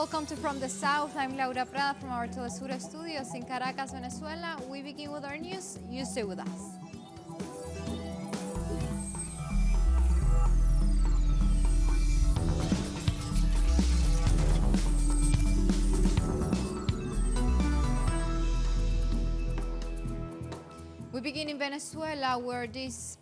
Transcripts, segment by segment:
Welcome to From the South. I'm Laura Prada from our TeleSUR studios in Caracas, Venezuela. We begin with our news. You stay with us. We begin in Venezuela, where this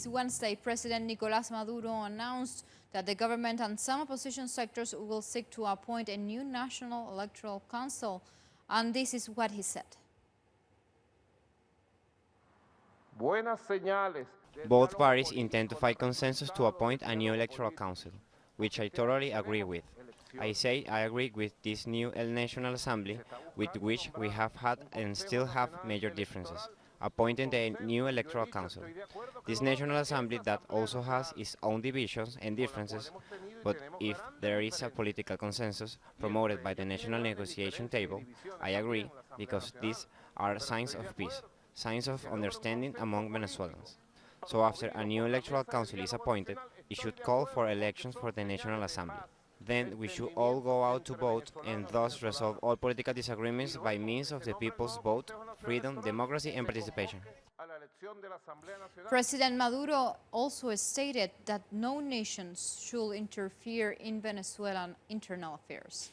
Wednesday, President Nicolás Maduro announced that the government and some opposition sectors will seek to appoint a new National Electoral Council. And this is what he said. Both parties intend to find consensus to appoint a new electoral council, which I totally agree with. I say I agree with this new National Assembly, with which we have had and still have major differences, appointing the new electoral council. This National Assembly that also has its own divisions and differences, but if there is a political consensus promoted by the national negotiation table, I agree, because these are signs of peace, signs of understanding among Venezuelans. So after a new electoral council is appointed, it should call for elections for the National Assembly. Then we should all go out to vote and thus resolve all political disagreements by means of the people's vote, freedom, democracy and participation. President Maduro also stated that no nation should interfere in Venezuelan internal affairs.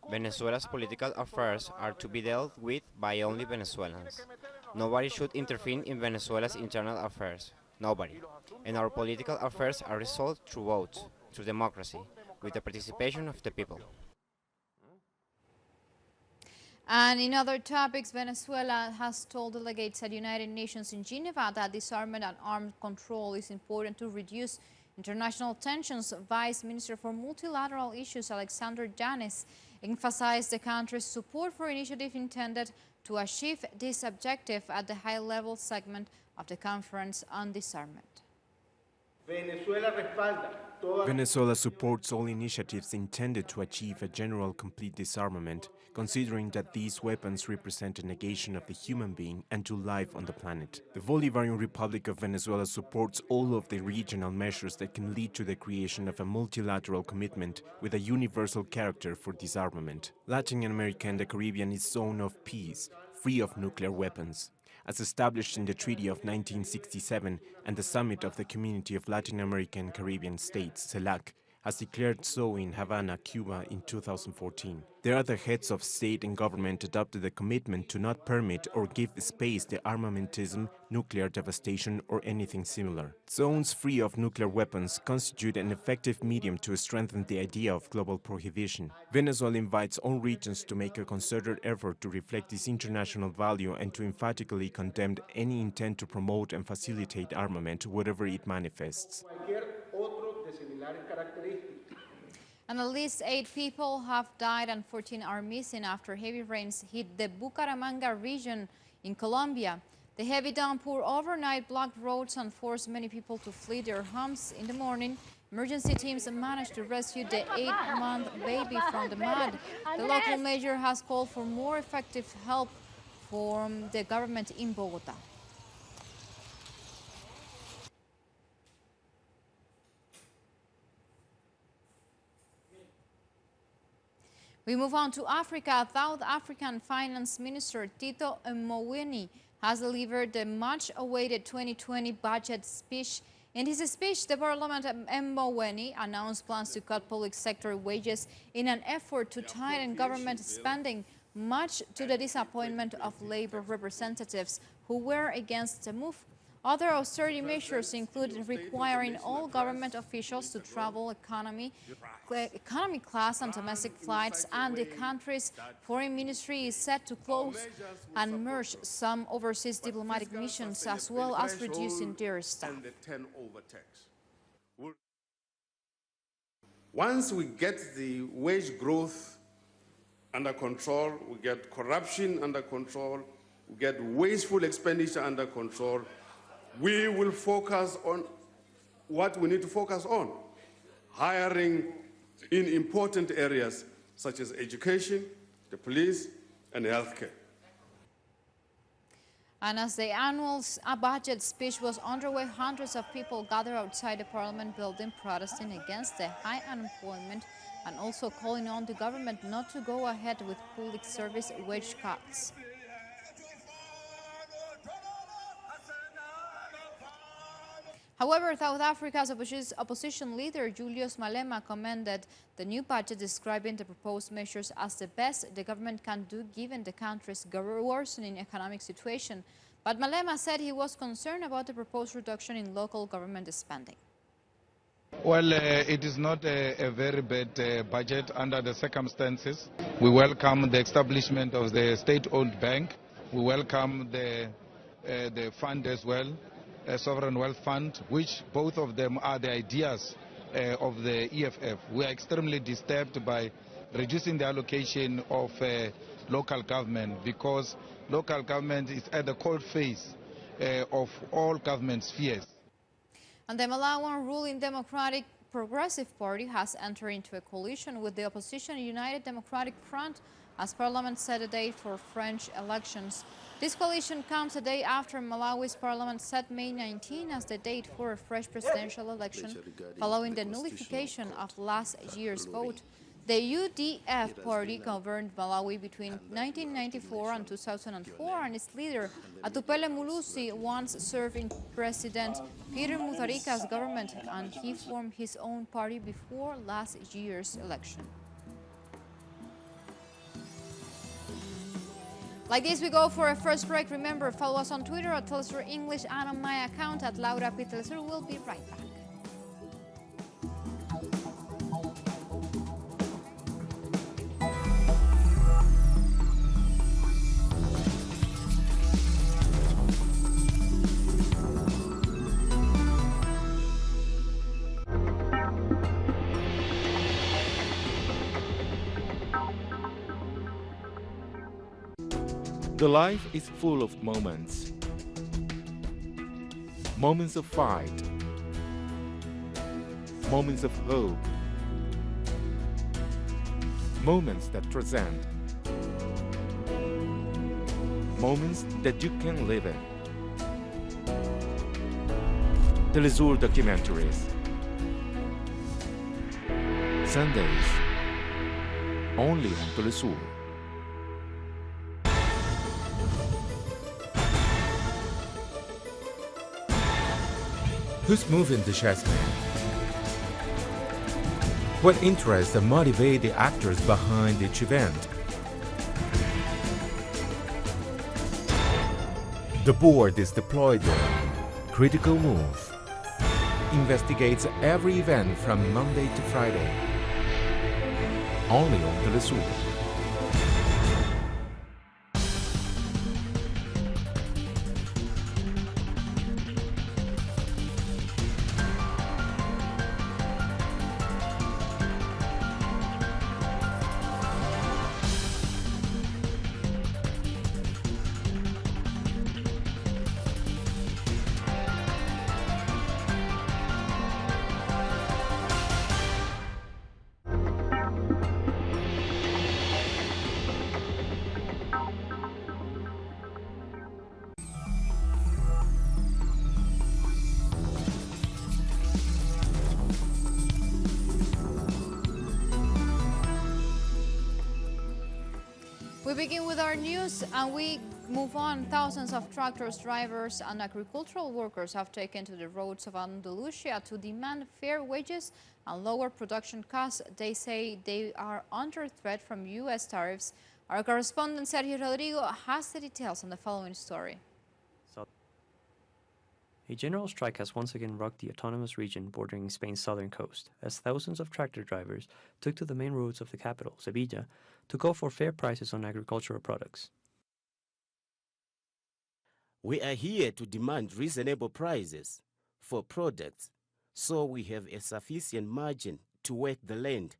Venezuela's political affairs are to be dealt with by only Venezuelans. Nobody should intervene in Venezuela's internal affairs. Nobody. And our political affairs are resolved through votes, through democracy, with the participation of the people. And in other topics, Venezuela has told delegates at United Nations in Geneva that disarmament and arms control is important to reduce international tensions. Vice Minister for Multilateral Issues Alexander Yanes emphasized the country's support for initiatives intended to achieve this objective at the high-level segment of the Conference on Disarmament. Venezuela supports all initiatives intended to achieve a general complete disarmament, considering that these weapons represent a negation of the human being and to life on the planet. The Bolivarian Republic of Venezuela supports all of the regional measures that can lead to the creation of a multilateral commitment with a universal character for disarmament. Latin America and the Caribbean is a zone of peace, free of nuclear weapons. As established in the Treaty of 1967 and the Summit of the Community of Latin American and Caribbean States, CELAC, has declared so in Havana, Cuba in 2014. The other heads of state and government adopted a commitment to not permit or give space to armamentism, nuclear devastation or anything similar. Zones free of nuclear weapons constitute an effective medium to strengthen the idea of global prohibition. Venezuela invites all regions to make a concerted effort to reflect this international value and to emphatically condemn any intent to promote and facilitate armament, whatever it manifests. And at least 8 people have died and 14 are missing after heavy rains hit the Bucaramanga region in Colombia. The heavy downpour overnight blocked roads and forced many people to flee their homes. In the morning, emergency teams managed to rescue the 8-month baby from the mud. The local mayor has called for more effective help from the government in Bogotá. We move on to Africa. South African Finance Minister Tito Mboweni has delivered the much-awaited 2020 budget speech. In his speech, the Parliament Mboweni announced plans to cut public sector wages in an effort to tighten government spending, much to the disappointment of labor representatives who were against the move. Other austerity measures include requiring all government officials to travel economy class on domestic flights, and the country's foreign ministry is set to close and merge some overseas diplomatic missions, as well as reducing their staff. Once we get the wage growth under control, we get corruption under control, we get wasteful expenditure under control, we will focus on what we need to focus on, hiring in important areas such as education, the police, and healthcare. And as the annual budget speech was underway, hundreds of people gathered outside the parliament building protesting against the high unemployment and also calling on the government not to go ahead with public service wage cuts. However, South Africa's opposition leader, Julius Malema, commended the new budget, describing the proposed measures as the best the government can do given the country's worsening economic situation. But Malema said he was concerned about the proposed reduction in local government spending. Well, it is not a very bad budget under the circumstances. We welcome the establishment of the state-owned bank. We welcome the fund as well, a sovereign wealth fund, which both of them are the ideas of the EFF. We are extremely disturbed by reducing the allocation of local government, because local government is at the cold face of all government spheres. And the Malawian ruling Democratic Progressive Party has entered into a coalition with the opposition United Democratic Front as Parliament set a date for French elections. This coalition comes a day after Malawi's Parliament set May 19 as the date for a fresh presidential election following the nullification of last year's vote. The UDF party governed Malawi between 1994 and 2004, and its leader, Atupele Mulusi, once served in President Peter Mutharika's government, and he formed his own party before last year's election. Like this, we go for a first break. Remember, follow us on Twitter at TeleSUR English and on my account at Laura P. TeleSUR. We'll be right back. The life is full of moments. Moments of fight. Moments of hope. Moments that transcend. Moments that you can live in. TeleSUR documentaries. Sundays. Only on TeleSUR. Who's moving the chessmen? What interests and motivate the actors behind each event? The board is deployed there. Critical Move investigates every event from Monday to Friday. Only on TeleSUR. We begin with our news and we move on. Thousands of tractors, drivers and agricultural workers have taken to the roads of Andalusia to demand fair wages and lower production costs. They say they are under threat from U.S. tariffs. Our correspondent Sergio Rodrigo has the details on the following story. A general strike has once again rocked the autonomous region bordering Spain's southern coast, as thousands of tractor drivers took to the main roads of the capital, Sevilla, to call for fair prices on agricultural products. We are here to demand reasonable prices for products, so we have a sufficient margin to work the land.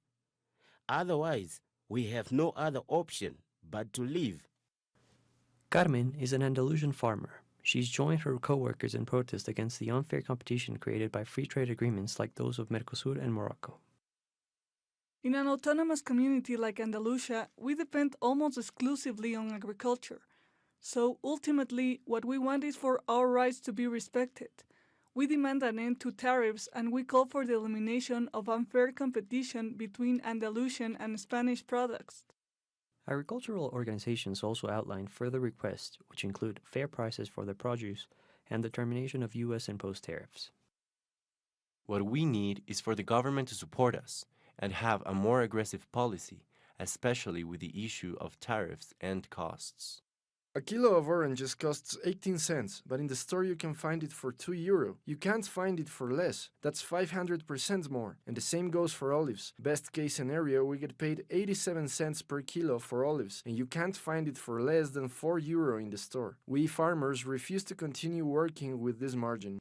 Otherwise, we have no other option but to leave. Carmen is an Andalusian farmer. She's joined her co-workers in protest against the unfair competition created by free trade agreements like those of Mercosur and Morocco. In an autonomous community like Andalusia, we depend almost exclusively on agriculture. So ultimately, what we want is for our rights to be respected. We demand an end to tariffs and we call for the elimination of unfair competition between Andalusian and Spanish products. Agricultural organizations also outlined further requests, which include fair prices for their produce and the termination of U.S. imposed tariffs. What we need is for the government to support us and have a more aggressive policy, especially with the issue of tariffs and costs. A kilo of oranges costs 18 cents, but in the store you can find it for €2. You can't find it for less. That's 500% more. And the same goes for olives. Best case scenario, we get paid 87 cents per kilo for olives, and you can't find it for less than €4 in the store. We farmers refuse to continue working with this margin.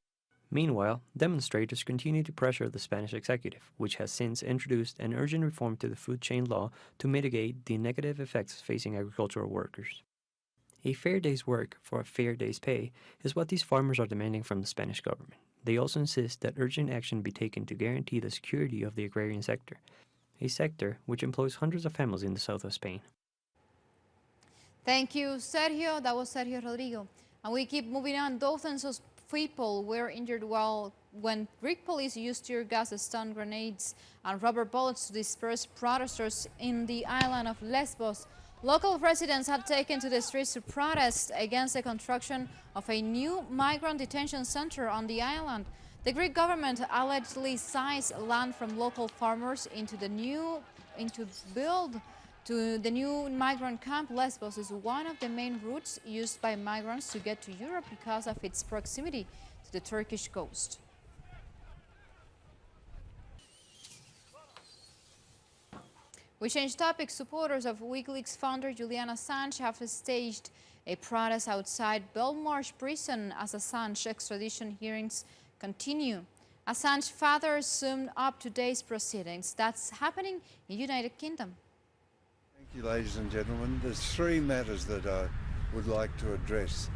Meanwhile, demonstrators continue to pressure the Spanish executive, which has since introduced an urgent reform to the food chain law to mitigate the negative effects facing agricultural workers. A fair day's work for a fair day's pay is what these farmers are demanding from the Spanish government. They also insist that urgent action be taken to guarantee the security of the agrarian sector, a sector which employs hundreds of families in the south of Spain. Thank you, Sergio. That was Sergio Rodrigo. And we keep moving on. Dozens of people were injured when Greek police used tear gas, stun grenades, and rubber bullets to disperse protesters in the island of Lesbos. Local residents had taken to the streets to protest against the construction of a new migrant detention center on the island. The Greek government allegedly seized land from local farmers to build the new migrant camp. Lesbos is one of the main routes used by migrants to get to Europe because of its proximity to the Turkish coast. We change topics. Supporters of WikiLeaks founder Julian Assange have staged a protest outside Belmarsh prison as Assange extradition hearings continue. Assange's father summed up today's proceedings. That's happening in the United Kingdom. Thank you, ladies and gentlemen. There's three matters that I would like to address.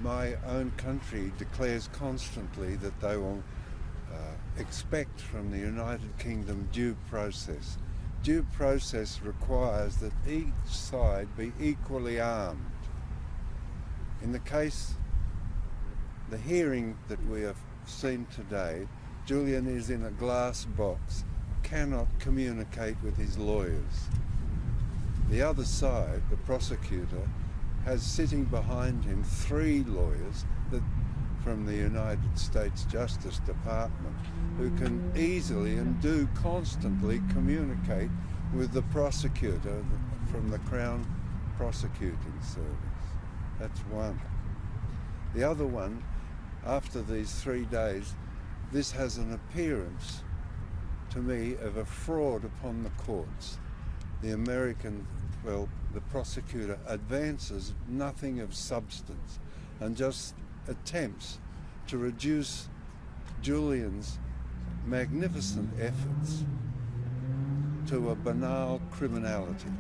My own country declares constantly that they will expect from the United Kingdom due process. Due process requires that each side be equally armed. In the case, the hearing that we have seen today, Julian is in a glass box, cannot communicate with his lawyers. The other side, the prosecutor, has sitting behind him three lawyers from the United States Justice Department who can easily and do constantly communicate with the prosecutor from the Crown Prosecuting Service. That's one. The other one, after these 3 days, this has an appearance to me of a fraud upon the courts. The the prosecutor advances nothing of substance and just attempts to reduce Julian's magnificent efforts to a banal criminality.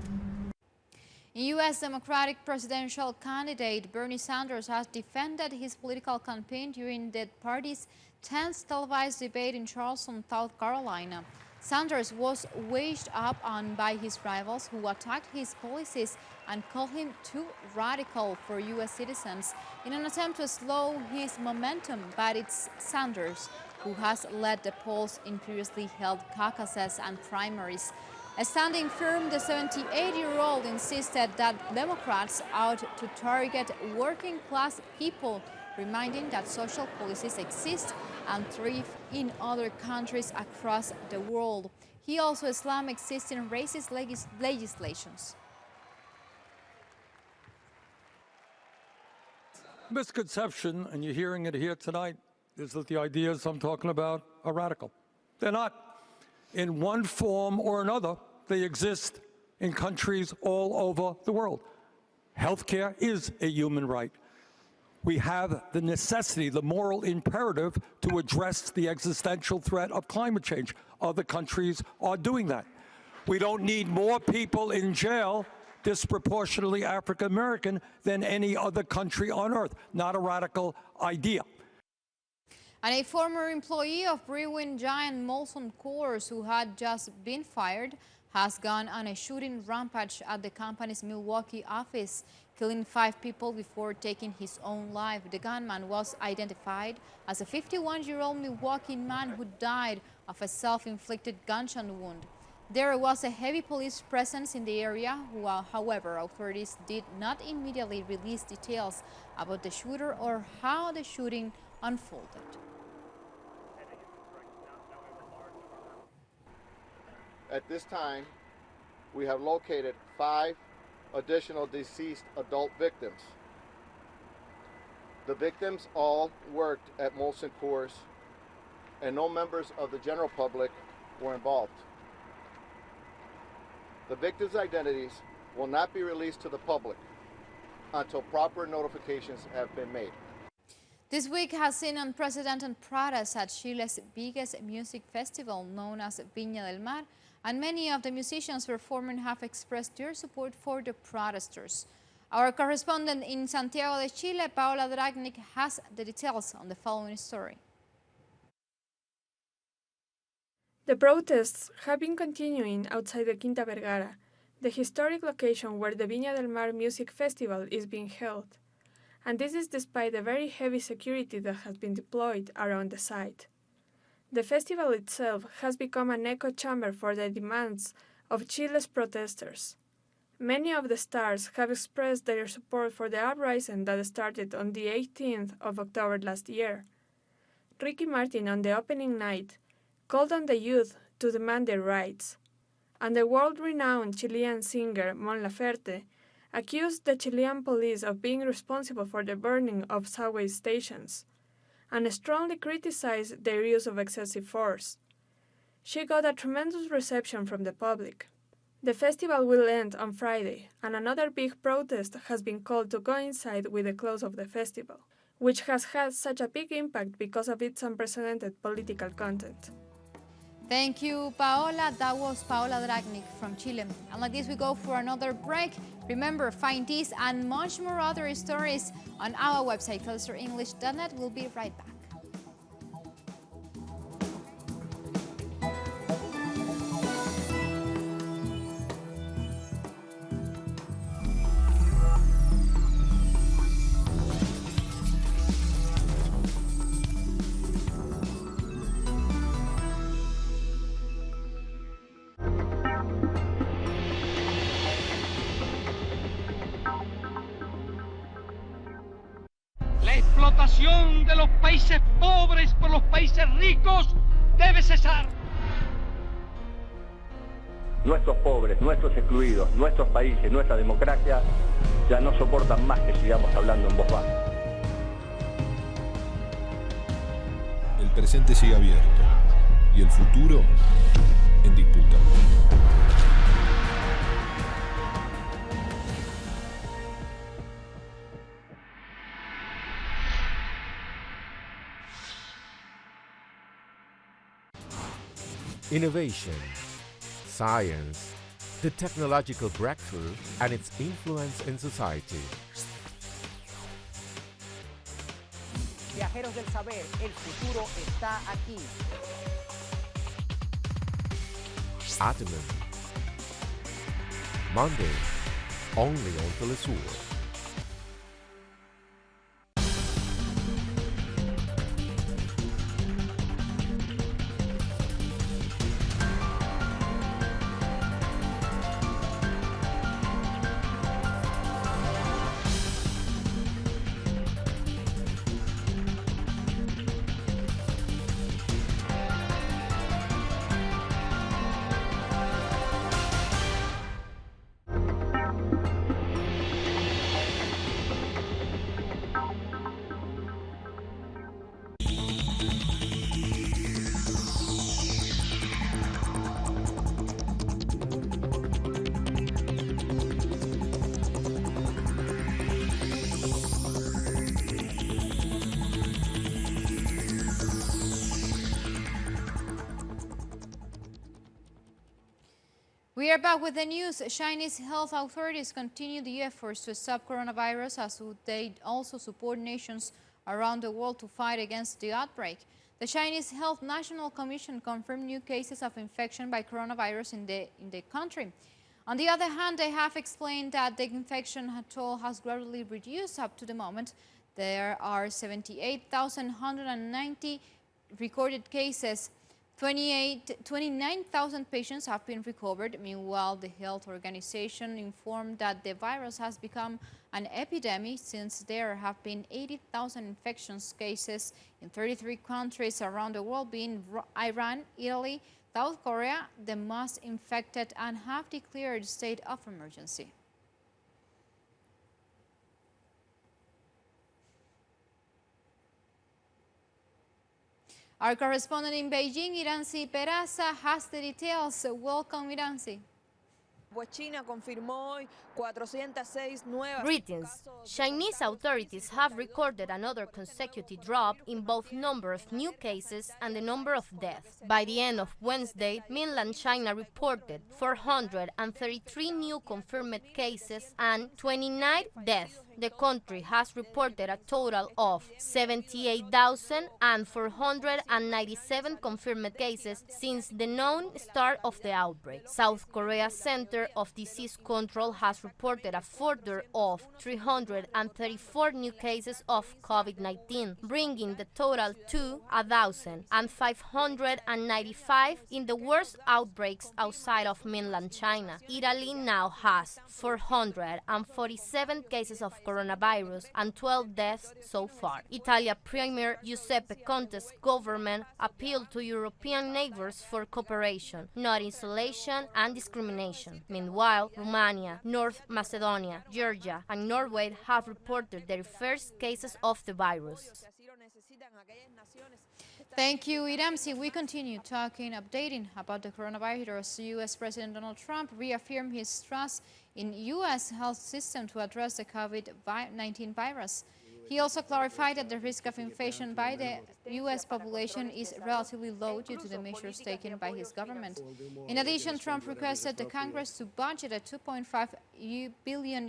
U.S. Democratic presidential candidate Bernie Sanders has defended his political campaign during the party's 10th televised debate in Charleston, South Carolina. Sanders was waged up on by his rivals who attacked his policies and called him too radical for U.S. citizens in an attempt to slow his momentum. But it's Sanders who has led the polls in previously held caucuses and primaries. Standing firm, the 78-year-old insisted that Democrats ought to target working-class people, reminding that social policies exist and thrive in other countries across the world. He also slammed existing racist legislations. Misconception, and you're hearing it here tonight, is that the ideas I'm talking about are radical. They're not. In one form or another, they exist in countries all over the world. Healthcare is a human right. We have the necessity, the moral imperative to address the existential threat of climate change. Other countries are doing that. We don't need more people in jail, disproportionately African American, than any other country on earth. Not a radical idea. And a former employee of brewing giant Molson Coors who had just been fired has gone on a shooting rampage at the company's Milwaukee office, killing 5 people before taking his own life. The gunman was identified as a 51-year-old Milwaukee man who died of a self-inflicted gunshot wound. There was a heavy police presence in the area, while, however, authorities did not immediately release details about the shooter or how the shooting unfolded. At this time, we have located 5 additional deceased adult victims. The victims all worked at Molson Coors, and no members of the general public were involved. The victims' identities will not be released to the public until proper notifications have been made. This week has seen unprecedented protests at Chile's biggest music festival, known as Viña del Mar, and many of the musicians performing have expressed their support for the protesters. Our correspondent in Santiago de Chile, Paola Dragnik, has the details on the following story. The protests have been continuing outside the Quinta Vergara, the historic location where the Viña del Mar Music Festival is being held. And this is despite the very heavy security that has been deployed around the site. The festival itself has become an echo chamber for the demands of Chile's protesters. Many of the stars have expressed their support for the uprising that started on the 18th of October last year. Ricky Martin, on the opening night, called on the youth to demand their rights, and the world-renowned Chilean singer Mon Laferte accused the Chilean police of being responsible for the burning of subway stations, and strongly criticized their use of excessive force. She got a tremendous reception from the public. The festival will end on Friday, and another big protest has been called to coincide with the close of the festival, which has had such a big impact because of its unprecedented political content. Thank you, Paola. That was Paola Dragnik from Chile. And like this, we go for another break. Remember, find these and much more other stories on our website, TeleSUREnglish.net. We'll be right back. La explotación de los países pobres por los países ricos debe cesar. Nuestros pobres, nuestros excluidos, nuestros países, nuestra democracia ya no soportan más que sigamos hablando en voz baja. El presente sigue abierto y el futuro en disputa. Innovation, science, the technological breakthrough, and its influence in society. Viajeros del saber, el futuro está aquí. Atomen. Monday, only on TeleSUR. We are back with the news. Chinese health authorities continue the efforts to stop coronavirus as they also support nations around the world to fight against the outbreak. The Chinese Health National Commission confirmed new cases of infection by coronavirus in the country. On the other hand, they have explained that the infection toll has gradually reduced. Up to the moment, there are 78,190 recorded cases. 29,000 patients have been recovered. Meanwhile, the health organization informed that the virus has become an epidemic since there have been 80,000 infections cases in 33 countries around the world, being Iran, Italy, South Korea, the most infected, and have declared state of emergency. Our correspondent in Beijing, Iranzi Peraza, has the details. Welcome, Iranzi. Greetings. Chinese authorities have recorded another consecutive drop in both number of new cases and the number of deaths. By the end of Wednesday, mainland China reported 433 new confirmed cases and 29 deaths. The country has reported a total of 78,497 confirmed cases since the known start of the outbreak. South Korea's Center of Disease Control has reported a further of 334 new cases of COVID-19, bringing the total to 1,595 in the worst outbreaks outside of mainland China. Italy now has 447 cases of coronavirus and 12 deaths so far. Italia Premier Giuseppe Conte's government appealed to European neighbors for cooperation, not isolation and discrimination. Meanwhile, Romania, North Macedonia, Georgia, and Norway have reported their first cases of the virus. Thank you, Iramsi. We continue updating about the coronavirus. U.S. President Donald Trump reaffirmed his trust in U.S. health system to address the COVID-19 virus. He also clarified that the risk of infection by the U.S. population is relatively low due to the measures taken by his government. In addition, Trump requested the Congress to budget a $2.5 billion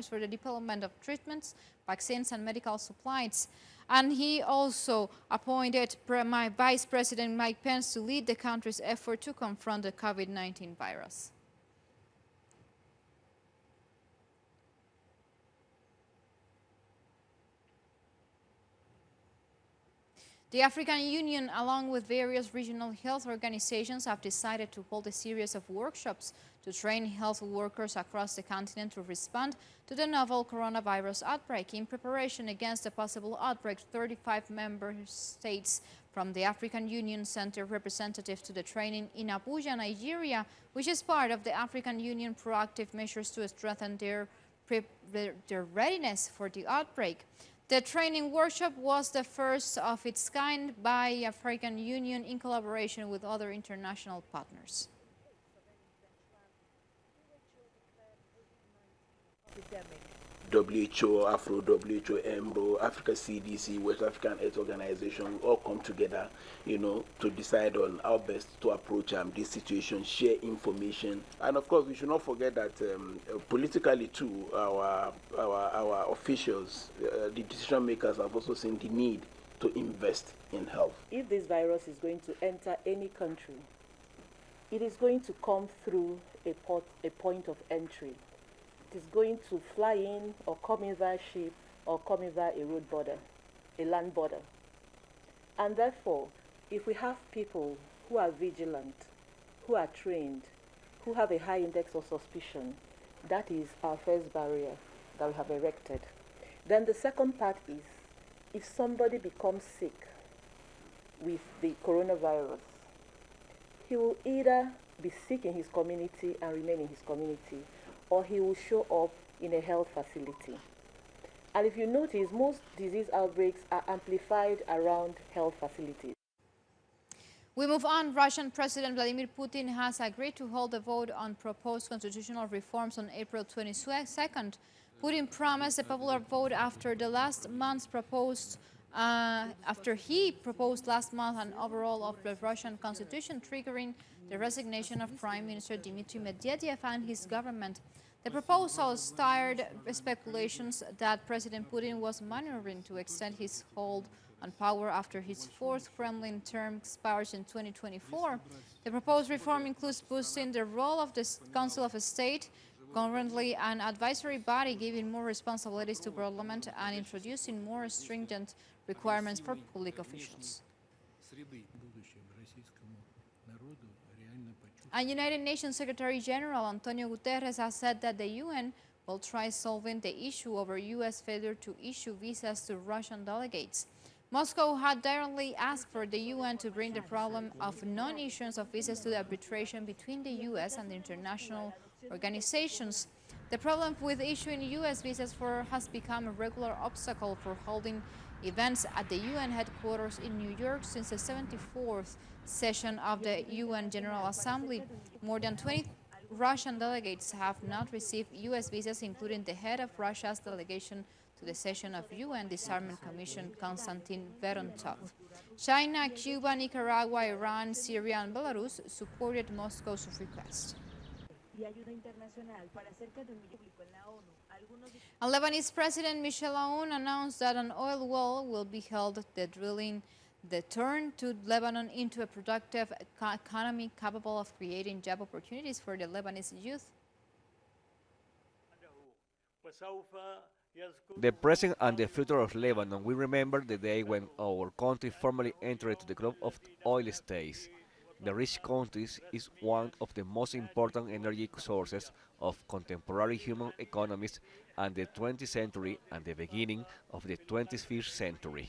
for the development of treatments, vaccines, and medical supplies. And he also appointed Vice President Mike Pence to lead the country's effort to confront the COVID-19 virus. The African Union, along with various regional health organizations, have decided to hold a series of workshops to train health workers across the continent to respond to the novel coronavirus outbreak. In preparation against a possible outbreak, 35 member states from the African Union sent a representative to the training in Abuja, Nigeria, which is part of the African Union proactive measures to strengthen their readiness for the outbreak. The training workshop was the first of its kind by African Union in collaboration with other international partners. WHO, Afro, WHO, EMBO, Africa CDC, West African Health Organization, we all come together, to decide on how best to approach this situation, share information. And of course, we should not forget that politically too, our officials, the decision makers have also seen the need to invest in health. If this virus is going to enter any country, it is going to come through a point of entry. It is going to fly in or come in via ship or come in via a road border, a land border. And therefore, if we have people who are vigilant, who are trained, who have a high index of suspicion, that is our first barrier that we have erected. Then the second part is, if somebody becomes sick with the coronavirus, he will either be sick in his community and remain in his community, or he will show up in a health facility. And if you notice, most disease outbreaks are amplified around health facilities. We move on. Russian President Vladimir Putin has agreed to hold a vote on proposed constitutional reforms on April 22nd. Putin promised a popular vote after he proposed last month an overhaul of the Russian constitution, triggering the resignation of Prime Minister Dmitry Medvedev and his government. The proposal stirred speculations that President Putin was maneuvering to extend his hold on power after his fourth Kremlin term expires in 2024. The proposed reform includes boosting the role of the Council of State, currently an advisory body, giving more responsibilities to Parliament and introducing more stringent requirements for public officials. And United Nations Secretary General Antonio Guterres has said that the UN will try solving the issue over U.S. failure to issue visas to Russian delegates. Moscow had directly asked for the UN to bring the problem of non-issuance of visas to the arbitration between the U.S. and the international organizations. The problem with issuing U.S. visas has become a regular obstacle for holding events at the UN headquarters in New York since the 74th session of the UN General Assembly. More than 20 Russian delegates have not received U.S. visas, including the head of Russia's delegation to the session of UN Disarmament Commission, Konstantin Verontov. China, Cuba, Nicaragua, Iran, Syria, and Belarus supported Moscow's request. And Lebanese President Michel Aoun announced that an oil well will be held, the turn to Lebanon into a productive economy capable of creating job opportunities for the Lebanese youth. The present and the future of Lebanon will remember the day when our country formally entered the club of oil states. The rich country is one of the most important energy sources of contemporary human economies and the 20th century and the beginning of the 21st century.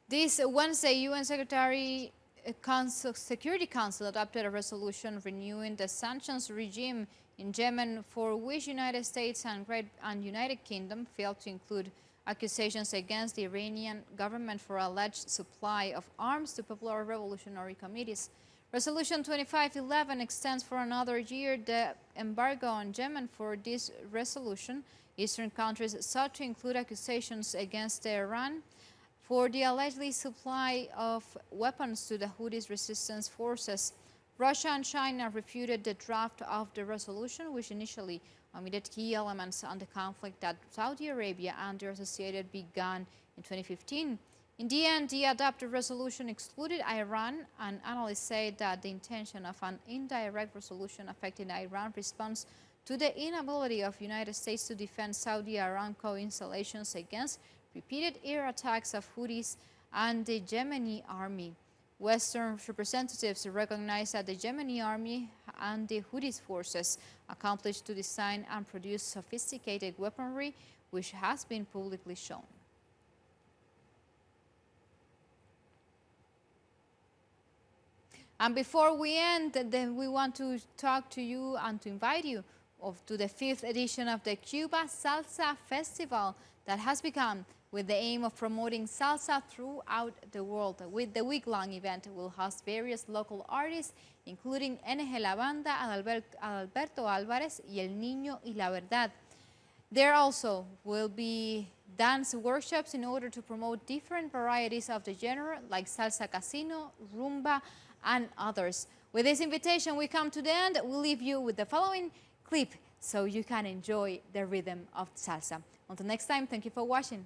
This Wednesday, UN Security Council adopted a resolution renewing the sanctions regime in Yemen, for which United States and United Kingdom failed to include accusations against the Iranian government for alleged supply of arms to popular revolutionary committees. Resolution 2511 extends for another year the embargo on Yemen. For this resolution, Eastern countries sought to include accusations against Iran for the alleged supply of weapons to the Houthi resistance forces. Russia and China refuted the draft of the resolution, which initially omitted key elements on the conflict that Saudi Arabia and their associated began in 2015. In the end, the adopted resolution excluded Iran, and analysts say that the intention of an indirect resolution affecting Iran's response to the inability of the United States to defend Saudi Aramco installations against repeated air attacks of Houthis and the Yemeni army. Western representatives recognize that the Yemeni army and the Houthi forces accomplished to design and produce sophisticated weaponry, which has been publicly shown. And before we end, we want to talk to you and to invite you to the 5th edition of the Cuba Salsa Festival that has begun with the aim of promoting salsa throughout the world. With the week-long event, we'll host various local artists, including NG La Banda, Alberto Álvarez, y El Niño y La Verdad. There also will be dance workshops in order to promote different varieties of the genre, like salsa casino, rumba, and others. With this invitation, we come to the end. We'll leave you with the following clip so you can enjoy the rhythm of salsa. Until next time, thank you for watching.